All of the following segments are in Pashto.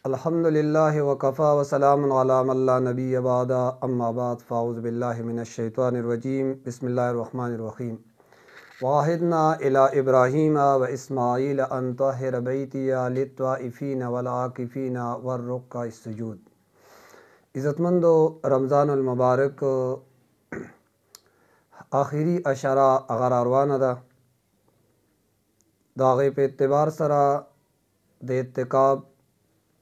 अल्हम्दुलिल्लाहि वकफ़ा वसलामुन अला मन ला नबिय्य बअदा अम्मा बाद फ़अऊज़ु बिल्लाहि मिनश्शैतानिर रजीम बिस्मिल्लाहिर रहमानिर रहीम वाहिदना इला इब्राहीम व इस्माईल अन तहिर बैतिया लित्वाइफीन वल आकिफीन वर्रुक्का सुजूद। इज़्ज़तमंदो, रमज़ानुल मुबारक आखिरी अशरा अगर रवाना दा दागे पे एतबार सरा द इत्तिकाब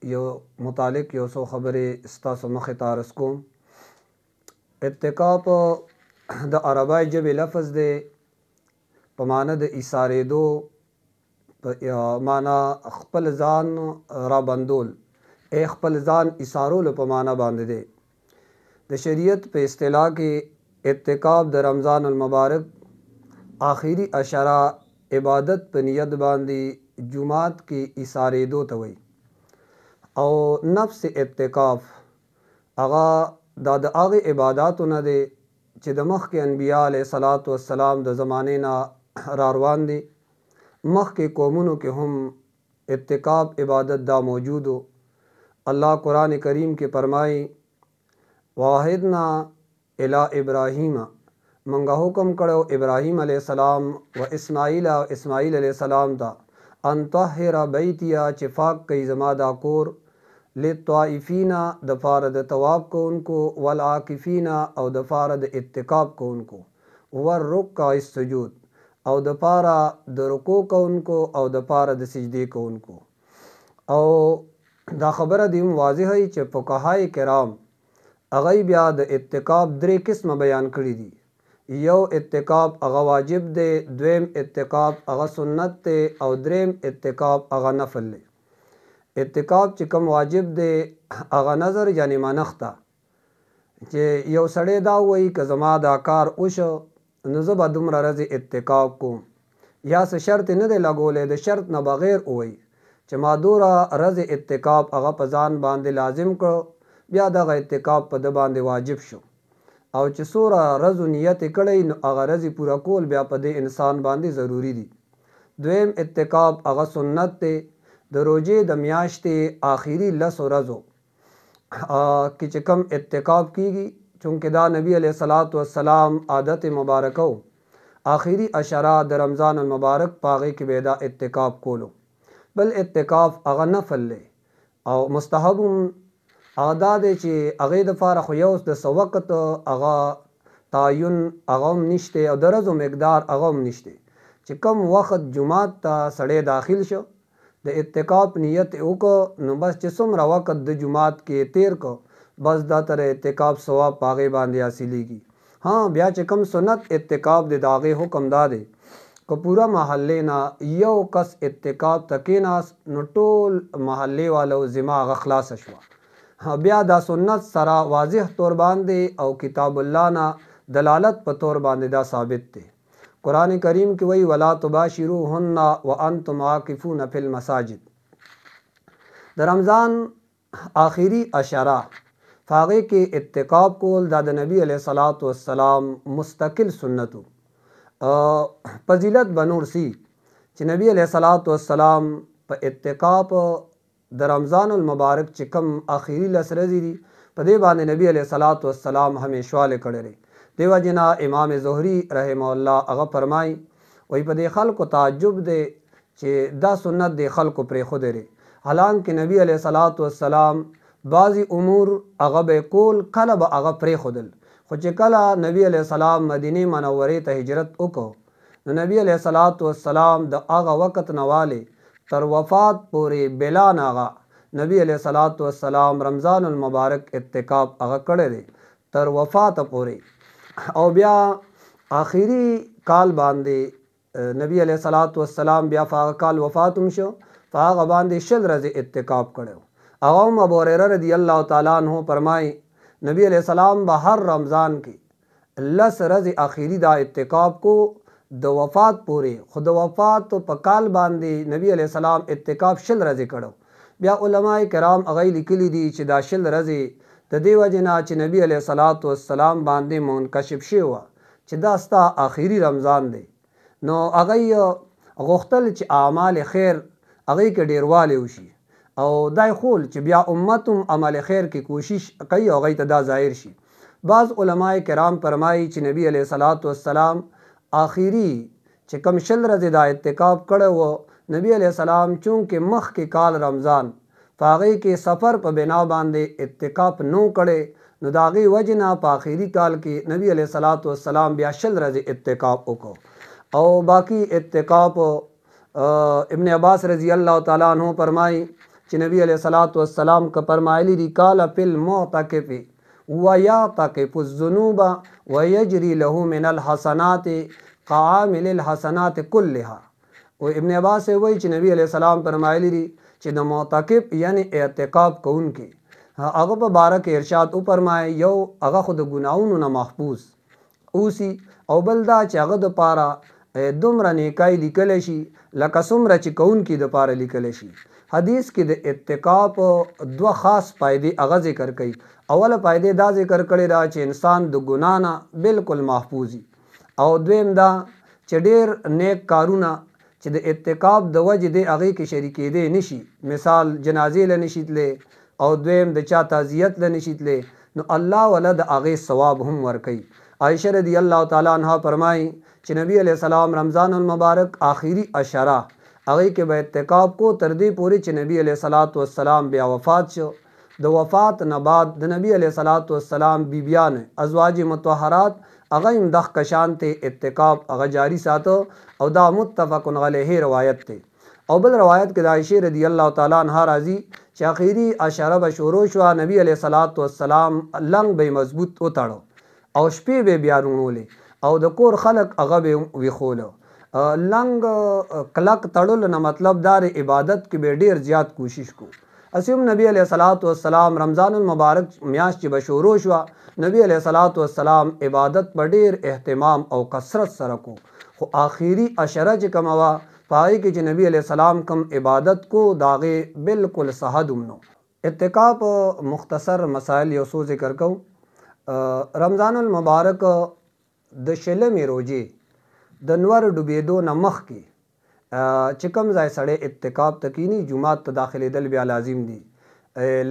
यो मुतालिक यो सो खबरे स्तासो मखे तारस कोम। इत्तिकाब द अरबाई जब लफ्ज़ दे पमाना द इसारे दो माना खपल ज़ान रा बंदोल ए खपल ज़ान इसारोल पमाना बांध दे। द शरीयत पे इस्तिलाह के इत्तिकाब द रमज़ानुल मुबारक आखिरी अशरा इबादत पे नियत बांधी जुमात की इसारे दो तवई और नफ्स इत्तिकाफ आगा दाद आगे इबादात न दे च द मख के अनबिया अलैहिस्सलातु वस्सलाम द ज़माने ना रारवान दे मख के कौमुनों के हम इत्तिकाफ इबादत दा मौजूद हो। अल्लाह कुरान करीम के फरमाई वाहिदना इला इब्राहीम मंगा हुक्म करो इब्राहीम अलैहिस्सलाम व इस्माईल अलैहिस्सलाम ता अन तहिरा बैतिया चिफाक कई जमादा कोर लित्वाइफीना दफ़ार द तवाब को उनको वल आकिफीना और दफ़ार द इत्तिकाब को उनको वर्रुक्का सुजूद और दफ़ारा द रुकू को उनको और दफ़ारा द सिजदे को उनको। और दा खबर दीम वाज़िह है च फ़ुक़हाए किराम अगई ब्या द इत्तिकाब द्रे किस्म बयान करी दी। यो इत्तिकाब अगा वाजिब दे, द्वेम इत्तिकाब अगा सुन्नत दे और द्रेम इत्तिकाब अगा नफल दे। इत्तिकाब चिकम वाजिब दे अगा नज़र यानी मनख्ता जे यो सड़े दा वही कि ज़मा दा कार उश नज़बा दुमरा रज़ इत्तिकाब को या से शर्त न दे लगोले द शर्त न बग़ैर वही च मादूरा रज़ इत्तिकाब अगा पजान बांधे लाजिम करो ब्या दगा इत्तिकाब पद बांधे वाजिब शो और च सोरा रज़ नियत कड़ई अगा रज़ी पूरा कोल ब्या पदे इंसान बांधे ज़रूरी दी। द्वेम इत्तिकाब अगा सुन्नत दे द रोजे द म्याश्ते आखिरी लस रज़ो कि चिकम इत्तिकाब कीगी चूँकि दा नबी अलैहिस्सलातु वस्सलाम आदत मुबारक आखिरी अशरा द रमज़ानुल मुबारक पागे की बेदा इत्तिकाब कोलो बल इत्तिकाब अगा नफल ले और मुस्तहब आदा दे चे अगे दफ़ार खुयौस द सवक़त अगा तायुन अगम निश्ते और दरज़ मकदार अगम निश्ते चिकम वक़्त जुमात ता सड़े दाखिल शो द इत्तिकाब नियत उको नु बस जिसम वक़्त द जुमात के तेर को बस दा तरह इत्तिकाब सवाब पागे बांधे हासिलेगी। हाँ ब्या चिकम सुन्नत इत्तिकाब दे दागे हुक्म दा दे को पूरा महल्ले ना यो कस इत्तिकाब तकेनास नु टोल महल्ले वालो ज़िमा ख़लास अशवा। हाँ ब्या दा सुन्नत सरा वाज़िह तौर बांधे और किताबुल्लाह ना दलालत पर तौर बांधे दा साबित थे। कुरान करीम की वही वला तुबाशिरूहुन्ना व अंतुम आकिफून फिल मसाजिद द रमज़ान आखिरी अशरा फागे के इत्तिकाब कोल दाद नबी अलैहिस्सलातु वस्सलाम मुस्तकिल सुन्नतु फजीलत बनूर सी च नबी अलैहिस्सलातु वस्सलाम प इत्तिकाब द रमज़ानुल मुबारक चिकम आखिरी लस रज़ी दी पदे बाने नबी अलैहिस्सलातु वस्सलाम हमें शवाले कड़े रहे देवा जना इमाम ज़ोहरी रहमहुल्लाह अगा फरमाई वही पदे खल को ताज्जुब दे चे दा सुन्नत दे खल को प्रे खुद रे हालांकि नबी अलैहिस्सलातु वस्सलाम बाज़ी उमूर अगा बेकुल कल ब अगा प्रे खुदल खुच कला नबी अलैहिस्सलाम मदीने मनव्वरे त हिजरत उको नबी अलैहिस्सलातु वस्सलाम द आगा वक़्त नवाले तर वफ़ात पूरे बेलान आगा नबी अलैहिस्सलातु वस्सलाम रमज़ानुल मुबारक इत्तिकाब अगा कड़े रे तर वफ़ात पूरे और ब्या आखिरी काल बांधे नबी अलैहिस्सलातु वस्सलाम ब्या फ़ाग काल वफ़ातुम शो फ़ाग बांधे शल रज़ इत्तिकाब कड़ो। अगम अबू हुरैरा रज़ियल्लाहु ताला अन्हु फरमाई नबी अलैहिस्सलाम बहर रमज़ान के लस रज़ आखिरी दा इत्तिकाब को द वफ़ात पूरे खुद वफ़ात तो पकाल बांधे नबी अलैहिस्सलाम इत्तिकाब शल रज़ कड़ो। ब्या उलमाए किराम अगई लिखली दी च दा शल रज़े द देव जना च नबी अलैहिस्सलातु वस्सलाम बांधे मुनकशिफ शेवा च दास्ता आखिरी रमज़ान दे नो अगई गुख्तल च आमाल खैर अगई के डेरवाले उशी او دای خول چې بیا امت هم عمل خیر کې کوشش کوي او هغوی ته دا ظاهر شي. بعض علماء کرام فرمایي چې نبی علیه الصلاۃ والسلام آخري چې کم 10 ورځې دا اعتکاف کړی و، نبی علیه السلام چونکې مخکې کال رمضان په هغې کې سفر په بنا باندې اعتکاف نو کړی، نو د هغې وجې نه په آخري کال کې نبی علیه الصلاۃ والسلام بیا 10 ورځې اعتکاف وکړو. او باقی اعتکاف ابن عباس رضی الله تعالی عنہ فرمایي چې نبی علیه الصلاۃ والسلام که فرمایلی دي قال فی المعتکف ویعتکف الذنوب ویجری له من الحسنات کعامل الحسنات کلها. و ابن عباس وایي چې نبی علیه السلام فرمایلی دي چې د معتکف یعنی اعتکاف کوونکي هغه په باره کې ارشاد وفرمایي، یو هغه خو د ګناهونو نه محفوظ اوسي، او بل دا چې هغه دپاره دومره نیکای لیکلی شي لکه څومره چې کوونکي دپاره لیکلی شي. حدیث کې د اعتکاف 2 خاص فایدې هغه ذکر کوي. اوله فایدې دا ذکر کړې ده چې انسان د ګناه نه بالکل محفوظ وي، او دویم دا چې ډېر نیک کارونه چې د اعتکاف د وجې دی هغې کې شریکېدی نشي، مثال جنازې له نشي تللی، او دویم د چا تعزیت له نشي تللی، نو الله وله د هغې ثواب هم ورکوي. عائشہ رضی الله تعالی عنها فرمایي چې نبی علیه السلام رمضان المبارک آخري عشره هغې کې به اعتکاف کو تر دې پورې چې نبی علیه الصلاۃ والسلام بیا وفات شو. د وفات نه بعد د نبی علیه الصلاۃ والسلام بیبیان ازواج مطهرات هغه هم دغه کشان ته اعتکاف هغه جاری ساتو، او دا متفق علیه روایت ته. او بل روایت کې د عائشہ رضی الله تعالی عنها راځي چې آخري عشره به شروع شوه، نبی علیه الصلاۃ والسلام لنګ به مضبوط وتړو او شپې به بیا رونولې، او د کور خلک هغه به ویښولو. لنګ کلک تړلو نه مطلب دا د عبادت کې به ډېر زیات کوشش کو. اسیم نبی علیه الصلاۃ والسلام رمضان المبارک میاشت چې به شروع شوه، نبی علیه الصلاۃ والسلام عبادت په ډېر اهتمام او کثرت سره کو. خو آخري عشره چې کومه وه په هغې کې چې نبی علیه السلام کوم عبادت کو د هغې بالکل صحت هم نو. اعتکاف مختصر مسائل یو څو ذکر کوو. رمضان المبارک د 20مې روژې د نور ډوبېدو نه مخکې چې کوم ځای سړی اعتکاف ته کینی، جومات ته داخلېدل بیا لازم دي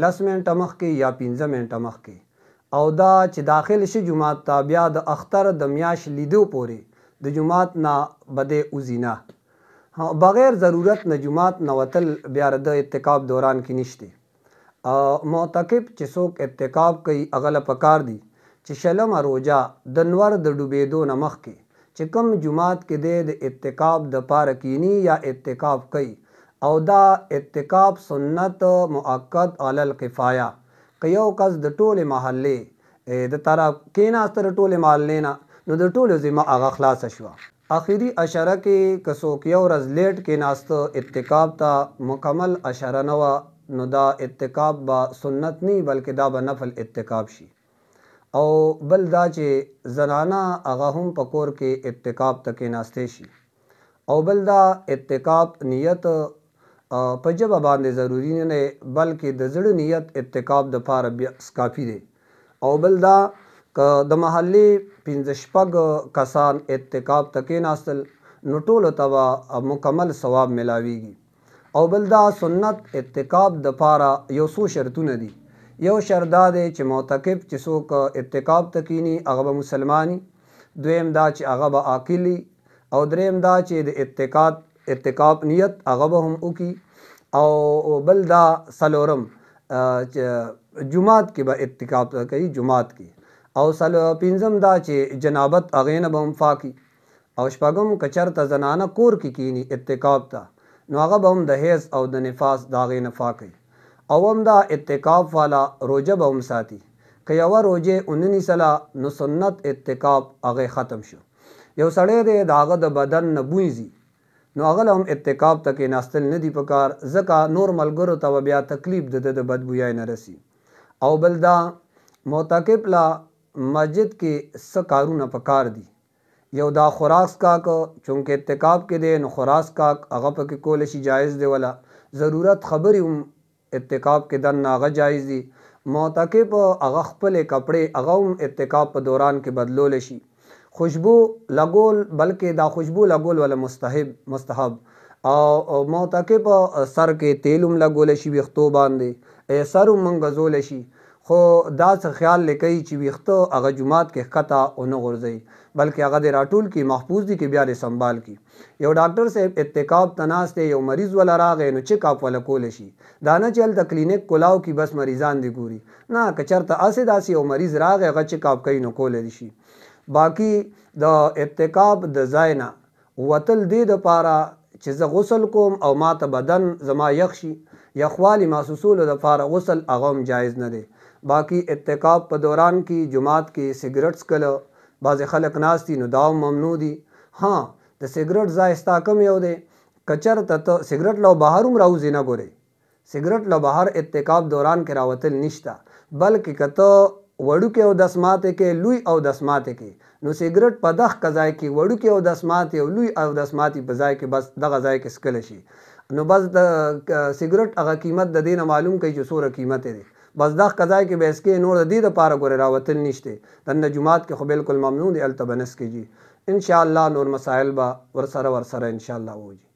10 منټه مخکې یا 15 منټه مخکې، او دا چې داخل شي جومات ته بیا د اختر د میاشت لیدو پورې د جومات نه به وځي نه، بغیر ضرورت نه جومات نه وتل بیا د اعتکاف دوران کې نشته. معتکف چې څوک اعتکاف کوي هغه له پکار دي چې 20مه روژه د نور د ډوبېدو نه مخکې چې کوم جومات کې دی د اعتکاف دپاره کینی یا اعتکاف کوي، او دا اعتکاف سنت مؤکد علی الکفایه، که یو کس د ټولې محلې د طرف کېناسته د ټولې محلې نه، نو د ټولو ذمه هغه خلاصه شوه. آخري عشره کې که څوک یو ورځ لیټ کېناسته اعتکاف ته مکمل عشره نه وه، نو دا اعتکاف به سنت نه بلکې دا به نفل اعتکاف شي. او بل دا چې زنانه هغه هم په کور کې اعتکاف ته کېناستی شي. او بل دا اعتکاف نیت په ژبه باندې ضروري نه دی بلکې د زړه نیت اعتکاف دپاره بس کافي دی. او بل دا که د محلې 5-6 کسان اعتکاف ته کېناستل نو ټولو ته به مکمل ثواب ملاویږي. او بل دا سنت اعتکاف دپاره یو څو شرطونه دي. یو شرط دا دی چې معتکف چې څوک اعتکاف ته کینی هغه به مسلمانی، دویم دا چې هغه به عاقلی، او دریم دا چې د اعتکاف نیت هغه به هم وکړي، او بل دا څلورم جمعات کې به اعتکاف کوي جمعات کې، او پنځم دا چې جنابت هغې نه به هم پاکي، او شپږم که چېرته زنانه کور کې کینی اعتکاف ته نو هغه به هم د حیض او د نفاس د هغې نه پاکوي. او هم دا اعتکاف والا روژه به هم ساتي، که یوه روژې ونه نیسله نو سنت اعتکاف هغې ختم شو. یو سړی دی د هغه د بدن نه بوی ځي نو هغه له هم اعتکاف ته کېناستل نه دي پکار، ځکه نور ملګرو ته به بیا تکلیف د ده د بدبویۍ نه رسي. او بل دا معتکف له مسجد کې څه کارونه پکار دي. یو دا خوراک څښاک، چونکې اعتکاف کې دی نو خوراک څښاک هغه پکې کولی شي جایز دی، ولا ضرورت خبرې هم اعتکاف کې دننه هغه جایز دي. معتکف هغه خپلې کپړې هغه هم اعتکاف په دوران کې بدلولی شي. خوشبو لګول، بلکې دا خوشبو لګول ولا مستحب، او معتکف سر کې تیل هم لګولی شي ویښتو باندې، سر هم منګزولی شي، خو دا څه خیال لیکي چې ویښته هغه جومات کې ښکته ونه غورځوي، بلکې هغه دې راټول کړي، محفوظ دي کې بیا دې سنبال کړي. یو ډاکټر صاحب اعتکاف ته ناست دی، یو مریض وله راغی نو چیک اپ وله کولی شي، دا نه چې هلته کلینیک کولاو کړي بس مریضان دې ګوري، نه که چېرته هسې داسې یو مریض راغی هغه چیک اپ کوي نو کولی دې شي. باقي د اعتکاف د ځای نه وتل دې دپاره چې زه غسل کوم او ما ته بدن زما یخ شي، یخوالي محسوسولو دپاره غسل هغه هم جایز نه دی. باقي اعتکاف په دوران کې جومات کې سګرټ څکله بعضې خلک ناست دي نو دا هم ممنوع دي. ها د سګرټ ځای ستا کم یو دی، که چېرته ته سګرټ له بهر هم راوځي نه ګورې، سګرټ له بهر اعتکاف دوران کې راوتل نشته، بلکې که ته وړوکی اودس ماتې کې لوی اودس ماتې کې نو سګرټ په دغه ځای کې وړوکی اودس ماتې او لوی اودس ماتې په ځای کې بس دغه ځای کې څکلی شي، نو بس د سګرټ هغه قیمت د دې نه معلوم کوي چې څومره قیمت دی، بس دغه ځای کې به اسکې نور د دې دپاره ګورې راوتل نشته، دننه جومات کې خو بالکل ممنوع دی، هلته به نه سکېږي. انشاءالله نور مسایل به ورسره انشاءالله وځي.